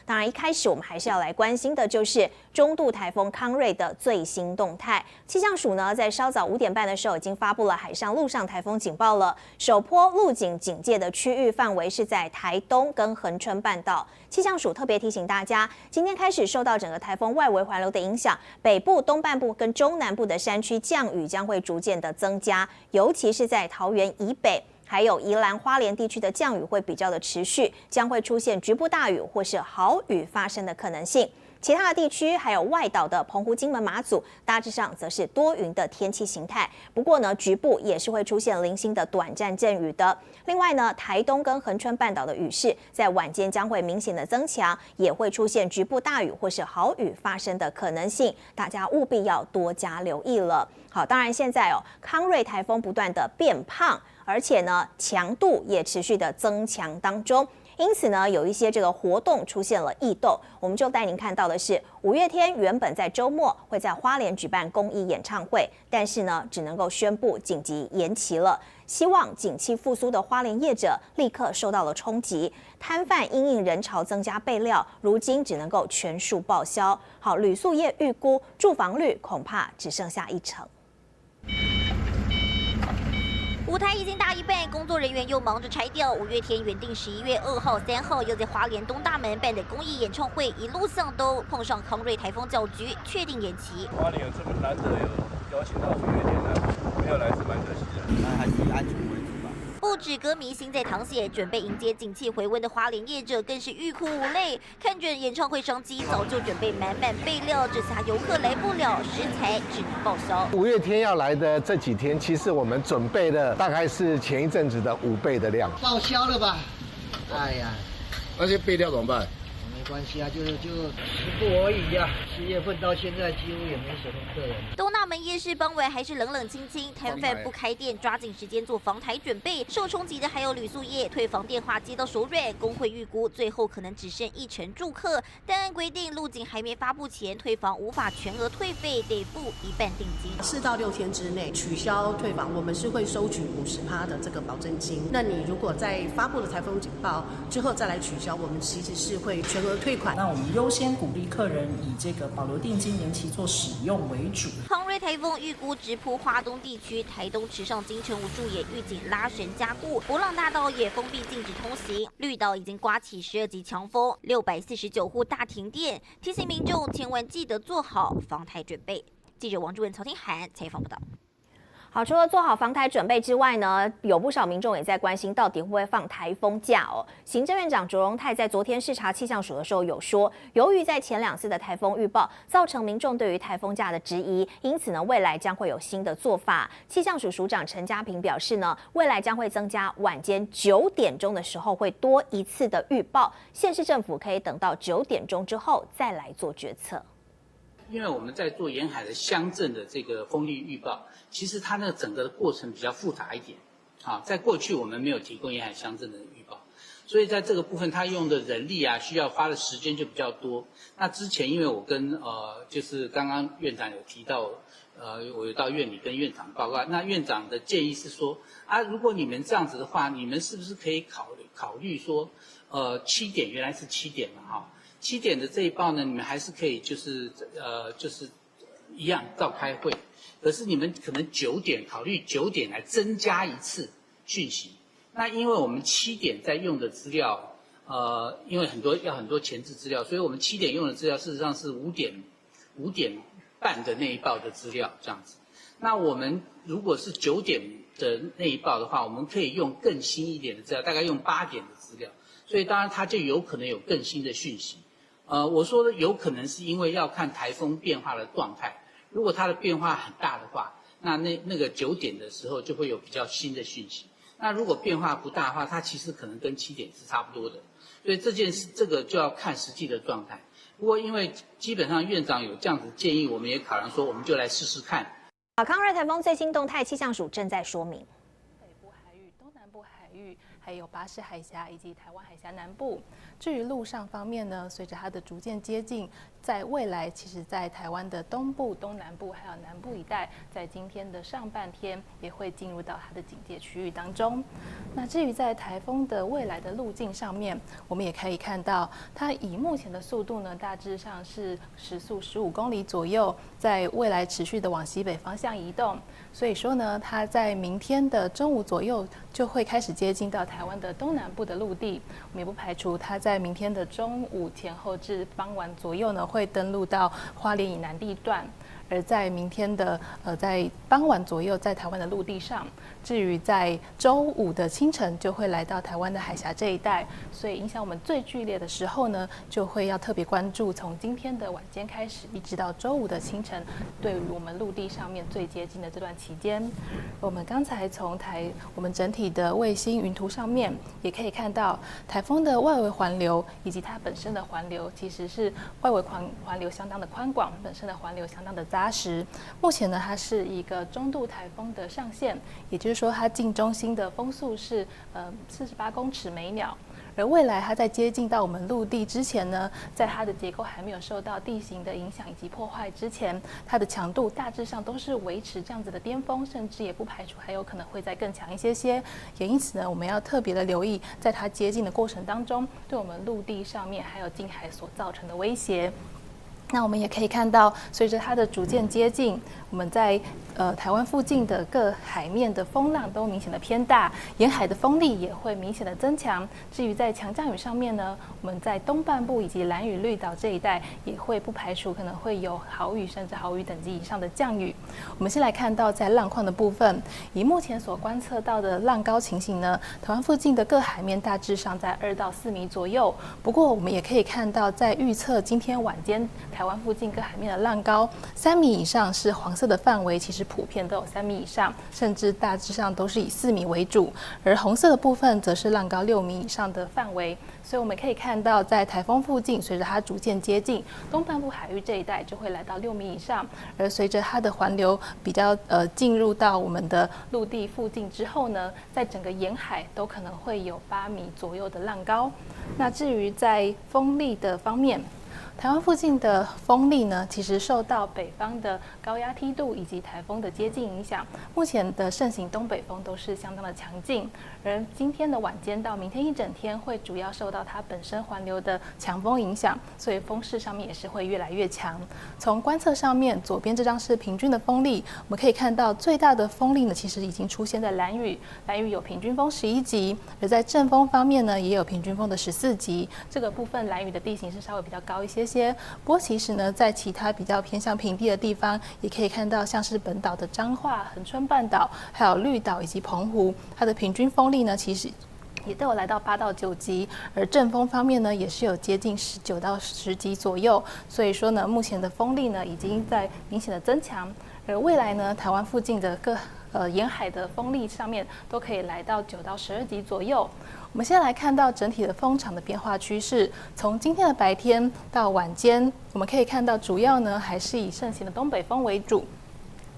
当然，一开始我们还是要来关心的就是中度台风康瑞的最新动态。气象署呢，在稍早5点半的时候已经发布了海上、陆上台风警报了。首波陆警警戒的区域范围是在台东跟恒春半岛。气象署特别提醒大家，今天开始受到整个台风外围环流的影响，北部、东半部跟中南部的山区降雨将会逐渐的增加，尤其是在桃园以北。还有宜兰花莲地区的降雨会比较的持续，将会出现局部大雨或是豪雨发生的可能性。其他的地区还有外岛的澎湖、金门、马祖，大致上则是多云的天气形态。不过呢，局部也是会出现零星的短暂阵雨的。另外呢，台东跟恒春半岛的雨势在晚间将会明显的增强，也会出现局部大雨或是豪雨发生的可能性，大家务必要多加留意了。好，当然现在康瑞台风不断的变胖，而且呢，强度也持续的增强当中。因此呢，有一些这个活动出现了异动，我们就带您看到的是，五月天原本在周末会在花莲举办公益演唱会，但是呢，只能够宣布紧急延期了。希望景气复苏的花莲业者立刻受到了冲击，摊贩因应人潮增加备料，如今只能够全数报销。好，旅宿业预估住房率恐怕只剩下1成。舞台已经搭一半，工作人员又忙着拆掉。五月天原定11月2号、3号要在花莲东大门办的公益演唱会，一路向东，碰上康瑞台风搅局，确定延期。花莲有这么难得有邀请到五月天的，没有来是蛮可惜的。那还是以安全为主吧。不止歌迷心在淌血，准备迎接景气回温的花莲业者更是欲哭无泪。看准演唱会商机，早就准备满满备料，这下游客来不了，食材只能报销。五月天要来的这几天，其实我们准备的大概是前一阵子的5倍的量。报销了吧？哎呀，那些备料怎么办？没关系啊，就吃不而已呀。10月份到现在几乎也没什么客人。东大门夜市傍晚还是冷冷清清，摊贩不开店，抓紧时间做防台准备。受冲击的还有旅宿业，退房电话接到手软，工会预估最后可能只剩1成住客。但按规定，路警还没发布前，退房无法全额退费，得付一半定金。4到6天之内取消退房，我们是会收取50%的这个保证金。那你如果在发布了台风警报之后再来取消，我们其实是会全额退款。那我们优先鼓励客人以这个保留定金延期做使用为主。康瑞台风预估直扑花东地区，台东池上金城武处也预警拉绳加固，伯朗大道也封闭禁止通行，绿岛已经刮起12级强风，649户大停电，提醒民众千万记得做好防台准备。记者王志文、曹天涵采访报道。好，除了做好防台准备之外呢，有不少民众也在关心，到底会不会放台风假哦？行政院长卓荣泰在昨天视察气象署的时候有说，由于在前2次的台风预报造成民众对于台风假的质疑，因此呢，未来将会有新的做法。气象署署长陈家平表示呢，未来将会增加晚间9点钟的时候会多1次的预报，县市政府可以等到9点钟之后再来做决策。因为我们在做沿海的乡镇的这个风力预报，其实它那个整个的过程比较复杂一点。啊，在过去我们没有提供沿海乡镇的预报，所以在这个部分它用的人力啊，需要花的时间就比较多。那之前因为我跟就是刚刚院长有提到，我有到院里跟院长报告，那院长的建议是说，啊，如果你们这样子的话，你们是不是可以考虑说，7点原来是7点嘛哈。7点的这一报呢，你们还是可以就是一样照开会，可是你们可能9点考虑9点来增加1次讯息。那因为我们7点在用的资料，因为很多前置资料，所以我们7点用的资料事实上是5点半的那一报的资料这样子。那我们如果是9点的那一报的话，我们可以用更新一点的资料，大概用8点的资料，所以当然它就有可能有更新的讯息。我说的有可能是因为要看台风变化的状态，如果它的变化很大的话，那个9点的时候就会有比较新的讯息。那如果变化不大的话，它其实可能跟7点是差不多的。所以这个就要看实际的状态。不过因为基本上院长有这样子建议，我们也考量说，我们就来试试看。好，康瑞台风最新动态，气象署正在说明。北部海域、东南部海域，还有巴士海峡以及台湾海峡南部。至于陆上方面呢，随着它的逐渐接近，在未来，其实在台湾的东部、东南部还有南部一带，在今天的上半天也会进入到它的警戒区域当中。那至于在台风的未来的路径上面，我们也可以看到，它以目前的速度呢，大致上是时速15公里左右，在未来持续的往西北方向移动。所以说呢，它在明天的中午左右就会开始接近到台湾的东南部的陆地。我们也不排除它在明天的中午前后至傍晚左右呢，会登陆到花莲以南地段。而在明天的在傍晚左右，在台湾的陆地上。至于在周五的清晨，就会来到台湾的海峡这一带，所以影响我们最剧烈的时候呢，就会要特别关注从今天的晚间开始，一直到周五的清晨，对于我们陆地上面最接近的这段期间。我们刚才从我们整体的卫星云图上面，也可以看到台风的外围环流以及它本身的环流，其实是外围环流相当的宽广，本身的环流相当的扎实。目前呢，它是一个中度台风的上限，也就是说它近中心的风速是48公尺每秒。而未来它在接近到我们陆地之前呢，在它的结构还没有受到地形的影响以及破坏之前，它的强度大致上都是维持这样子的巅峰，甚至也不排除还有可能会再更强一些些。也因此呢，我们要特别的留意，在它接近的过程当中，对我们陆地上面还有近海所造成的威胁。那我们也可以看到，随着它的逐渐接近，我们在台湾附近的各海面的风浪都明显的偏大，沿海的风力也会明显的增强。至于在强降雨上面呢，我们在东半部以及兰屿绿岛这一带也会不排除可能会有豪雨甚至豪雨等级以上的降雨。我们先来看到在浪况的部分，以目前所观测到的浪高情形呢，台湾附近的各海面大致上在2到4米左右。不过我们也可以看到，在预测今天晚间台湾附近各海面的浪高3米以上是黄色的范围，其实普遍都有3米以上，甚至大致上都是以4米为主，而红色的部分则是浪高6米以上的范围。所以我们可以看到，在台风附近，随着它逐渐接近东半部海域这一带，就会来到6米以上。而随着它的环流比较进入到我们的陆地附近之后呢，在整个沿海都可能会有8米左右的浪高。那至于在风力的方面，台湾附近的风力呢，其实受到北方的高压梯度以及台风的接近影响，目前的盛行东北风都是相当的强劲。而今天的晚间到明天一整天，会主要受到它本身环流的强风影响，所以风势上面也是会越来越强。从观测上面，左边这张是平均的风力，我们可以看到最大的风力呢，其实已经出现在兰屿，兰屿有平均风11级，而在阵风方面呢，也有平均风的14级。这个部分兰屿的地形是稍微比较高一些。不过其实呢，在其他比较偏向平地的地方，也可以看到像是本岛的彰化、恒春半岛，还有绿岛以及澎湖，它的平均风力呢，其实也都有来到8到9级，而阵风方面呢，也是有接近19到10级左右。所以说呢，目前的风力呢，已经在明显的增强。而未来呢，台湾附近的各沿海的风力上面都可以来到9到12级左右。我们现在来看到整体的风场的变化趋势，从今天的白天到晚间，我们可以看到主要呢还是以盛行的东北风为主。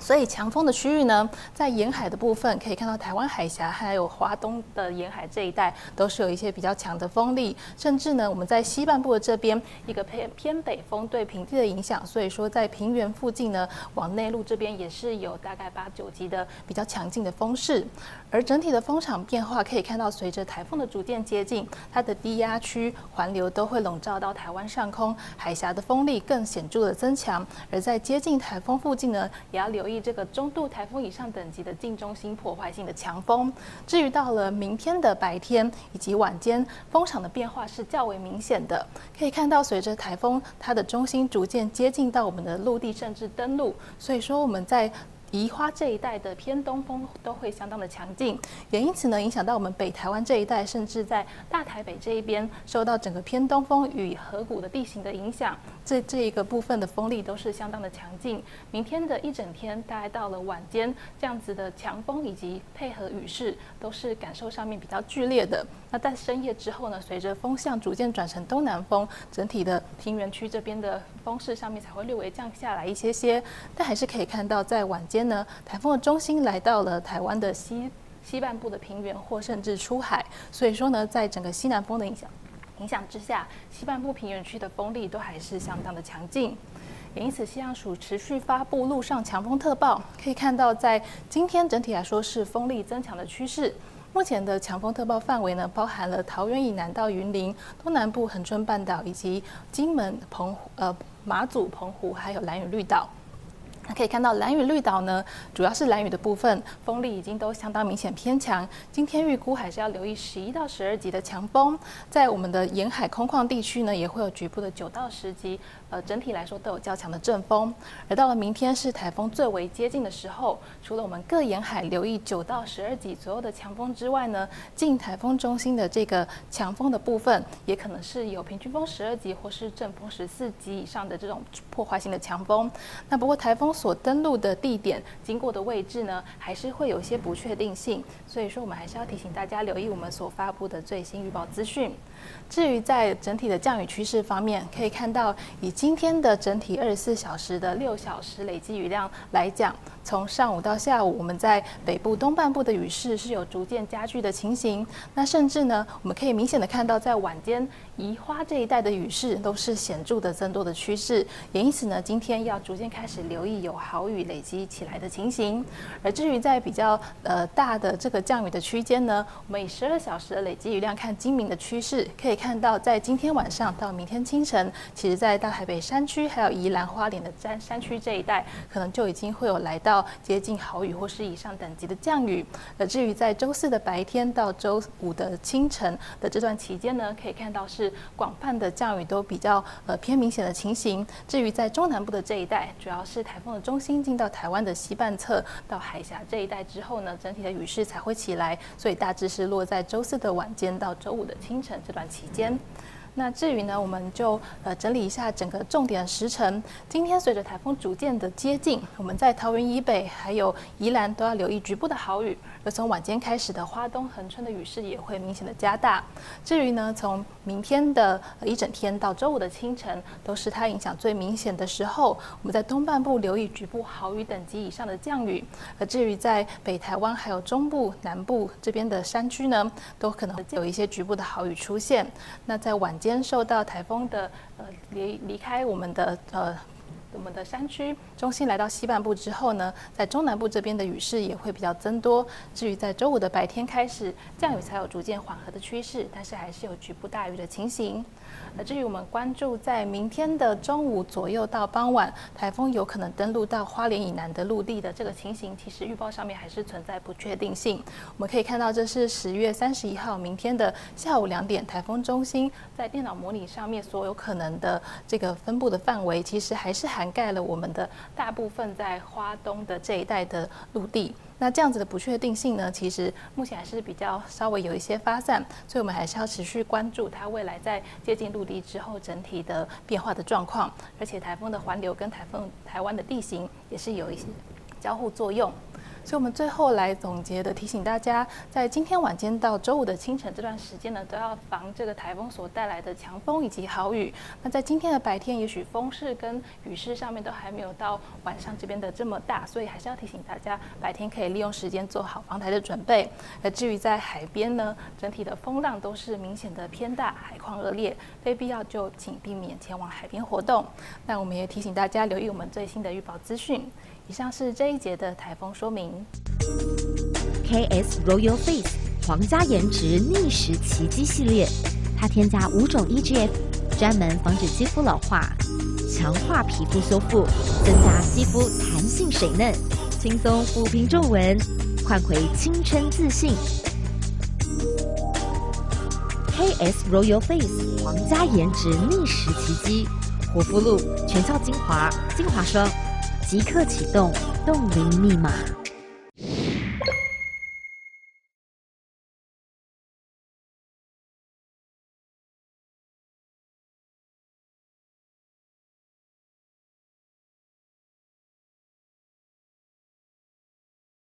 所以强风的区域呢，在沿海的部分可以看到台湾海峡还有华东的沿海这一带都是有一些比较强的风力，甚至呢我们在西半部的这边一个偏北风对平地的影响，所以说在平原附近呢往内陆这边也是有大概8、9级的比较强劲的风势。而整体的风场变化可以看到，随着台风的逐渐接近，它的低压区环流都会笼罩到台湾上空，海峡的风力更显著的增强。而在接近台风附近呢，也要留意这个中度台风以上等级的近中心破坏性的强风。至于到了明天的白天以及晚间，风场的变化是较为明显的。可以看到，随着台风它的中心逐渐接近到我们的陆地，甚至登陆，所以说我们在宜花这一带的偏东风都会相当的强劲，也因此呢影响到我们北台湾这一带，甚至在大台北这一边受到整个偏东风与河谷的地形的影响，这一个部分的风力都是相当的强劲。明天的一整天，大概到了晚间，这样子的强风以及配合雨势都是感受上面比较剧烈的。那在深夜之后呢，随着风向逐渐转成东南风，整体的平原区这边的风势上面才会略微降下来一些些，但还是可以看到在晚间呢，台风的中心来到了台湾的西半部的平原或甚至出海，所以说呢，在整个西南风的影响影响之下，西半部平原区的风力都还是相当的强劲。也因此，气象署持续发布陆上强风特报，可以看到，在今天整体来说是风力增强的趋势。目前的强风特报范围呢，包含了桃园以南到云林、东南部恒春半岛以及金门、马祖、澎湖，还有兰屿绿岛。可以看到兰屿绿岛呢，主要是兰屿的部分，风力已经都相当明显偏强。今天预估还是要留意11到12级的强风，在我们的沿海空旷地区呢，也会有局部的9到10级，整体来说都有较强的阵风。而到了明天是台风最为接近的时候，除了我们各沿海留意9到12级左右的强风之外呢，近台风中心的这个强风的部分，也可能是有平均风12级或是阵风14级以上的这种破坏性的强风。那不过台风所登陆的地点、经过的位置呢，还是会有一些不确定性，所以说我们还是要提醒大家留意我们所发布的最新预报资讯。至于在整体的降雨趋势方面，可以看到以今天的整体24小时的6小时累积雨量来讲，从上午到下午，我们在北部东半部的雨势是有逐渐加剧的情形。那甚至呢，我们可以明显的看到，在晚间宜花这一带的雨势都是显著的增多的趋势。也因此呢，今天要逐渐开始留意有豪雨累积起来的情形。而至于在比较大的这个降雨的区间呢，我们以12小时的累积雨量看今明的趋势，可以看到在今天晚上到明天清晨，其实在大台北山区还有宜兰花莲的山区这一带，可能就已经会有来到接近豪雨或是以上等级的降雨。而至于在周4的白天到周5的清晨的这段期间呢，可以看到是广泛的降雨都比较偏明显的情形。至于在中南部的这一带，主要是台风的中心进到台湾的西半侧到海峡这一带之后呢，整体的雨势才会起来，所以大致是落在周4的晚间到周5的清晨这段期间。那至于呢，我们就整理一下整个重点时程。今天随着台风逐渐的接近，我们在桃园以北还有宜兰都要留意局部的豪雨，而从晚间开始的花东恒春的雨势也会明显的加大。至于呢，从明天的一整天到周5的清晨，都是它影响最明显的时候。我们在东半部留意局部豪雨等级以上的降雨，而至于在北台湾还有中部、南部这边的山区呢，都可能有一些局部的豪雨出现。那在晚间受到台风的离开我们的山区中心来到西半部之后呢，在中南部这边的雨势也会比较增多。至于在周5的白天开始，降雨才有逐渐缓和的趋势，但是还是有局部大雨的情形。至于我们关注在明天的中午左右到傍晚，台风有可能登陆到花莲以南的陆地的这个情形，其实预报上面还是存在不确定性。我们可以看到，这是10月31号明天的下午2点，台风中心在电脑模拟上面所有可能的这个分布的范围，其实还是涵盖了我们的大部分在花东的这一带的陆地。那这样子的不确定性呢，其实目前还是比较稍微有一些发散，所以我们还是要持续关注它未来在接近陆地之后整体的变化的状况。而且台风的环流跟台湾的地形也是有一些交互作用。所以我们最后来总结的提醒大家，在今天晚间到周5的清晨这段时间呢，都要防这个台风所带来的强风以及豪雨。那在今天的白天，也许风势跟雨势上面都还没有到晚上这边的这么大，所以还是要提醒大家，白天可以利用时间做好防台的准备。而至于在海边呢，整体的风浪都是明显的偏大，海况恶劣，非必要就请避免前往海边活动。那我们也提醒大家留意我们最新的预报资讯。以上是这一节的台风说明。KS Royal Face 皇家颜值逆时奇迹系列，它添加5种 EGF， 专门防止肌肤老化，强化皮肤修复，增加肌肤弹性水嫩，轻松抚平皱纹，焕回青春自信。KS Royal Face 皇家颜值逆时奇迹，活肤露、全效精华、精华霜。即刻启动冻龄密码。